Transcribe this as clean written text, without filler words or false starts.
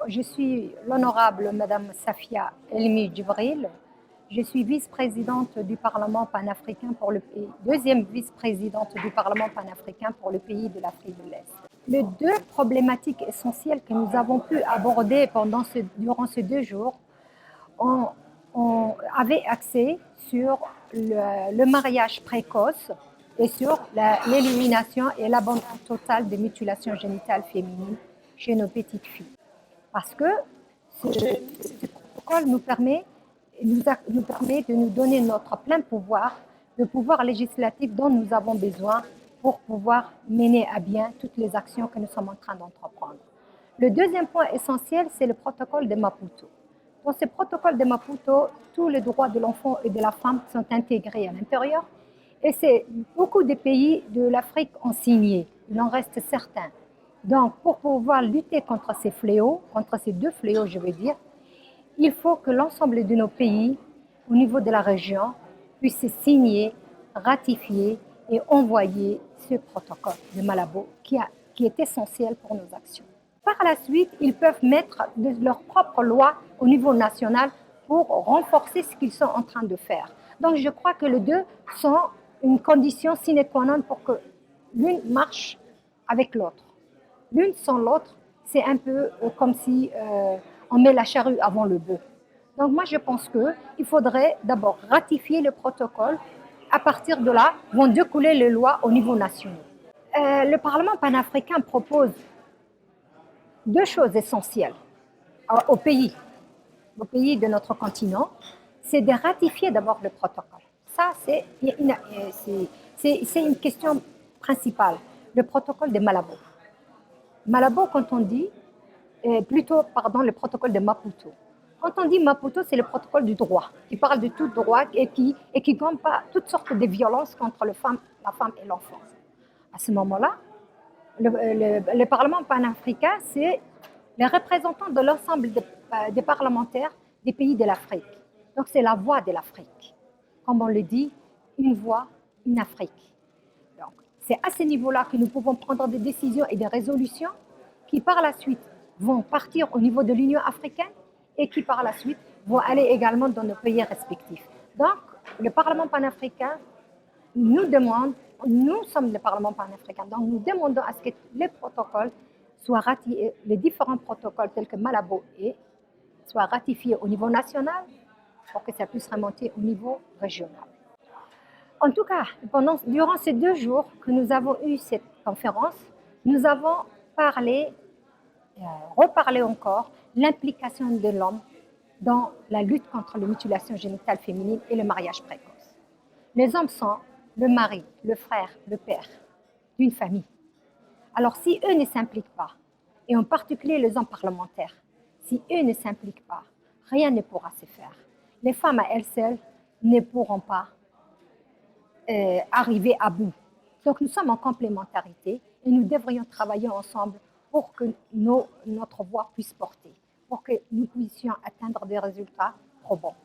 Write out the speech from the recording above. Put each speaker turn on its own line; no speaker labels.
je suis l'honorable Madame Safia Elmi Djibril. Je suis vice-présidente du Parlement panafricain pour le pays, deuxième vice-présidente du Parlement panafricain pour le pays de l'Afrique de l'Est. Les deux problématiques essentielles que nous avons pu aborder durant ces 2 jours, on avait axé sur le mariage précoce et sur l'élimination et l'abandon total des mutilations génitales féminines chez nos petites filles. Parce que ce protocole nous permet de nous donner notre plein pouvoir, le pouvoir législatif dont nous avons besoin pour pouvoir mener à bien toutes les actions que nous sommes en train d'entreprendre. Le deuxième point essentiel, c'est le protocole de Maputo. Dans ce protocole de Maputo, tous les droits de l'enfant et de la femme sont intégrés à l'intérieur et beaucoup de pays de l'Afrique ont signé, il en reste certains. Donc, pour pouvoir lutter contre ces fléaux, contre ces deux fléaux, je veux dire, il faut que l'ensemble de nos pays, au niveau de la région, puissent signer, ratifier et envoyer ce protocole de Malabo qui est essentiel pour nos actions. Par la suite, ils peuvent mettre leur propre loi au niveau national pour renforcer ce qu'ils sont en train de faire. Donc, je crois que les deux sont une condition sine qua non pour que l'une marche avec l'autre. L'une sans l'autre, c'est un peu comme si on met la charrue avant le bœuf. Donc moi, je pense qu'il faudrait d'abord ratifier le protocole. À partir de là, vont découler les lois au niveau national. Le Parlement panafricain propose deux choses essentielles aux pays de notre continent. C'est de ratifier d'abord le protocole. Ça, c'est une question principale, le protocole de Malabo. Malabo, quand on dit, le protocole de Maputo. Quand on dit Maputo, c'est le protocole du droit, qui parle de tout droit et qui combat toutes sortes de violences contre la femme et l'enfant. À ce moment-là, le Parlement panafricain, c'est les représentants de l'ensemble des parlementaires des pays de l'Afrique. Donc, c'est la voix de l'Afrique. Comme on le dit, une voix, une Afrique. Donc, c'est à ce niveau-là que nous pouvons prendre des décisions et des résolutions qui, par la suite, vont partir au niveau de l'Union africaine et qui, par la suite, vont aller également dans nos pays respectifs. Donc, le Parlement panafricain nous demande, nous sommes le Parlement panafricain, donc nous demandons à ce que les protocoles soient ratifiés, les différents protocoles tels que Malabo soient ratifiés au niveau national pour que ça puisse remonter au niveau régional. En tout cas, durant ces 2 jours que nous avons eu cette conférence, nous avons reparlé encore l'implication de l'homme dans la lutte contre les mutilations génitales féminines et le mariage précoce. Les hommes sont le mari, le frère, le père d'une famille. Alors si eux ne s'impliquent pas, et en particulier les hommes parlementaires, si eux ne s'impliquent pas, rien ne pourra se faire. Les femmes à elles seules ne pourront pas arriver à bout. Donc nous sommes en complémentarité et nous devrions travailler ensemble pour que notre voix puisse porter, pour que nous puissions atteindre des résultats probants.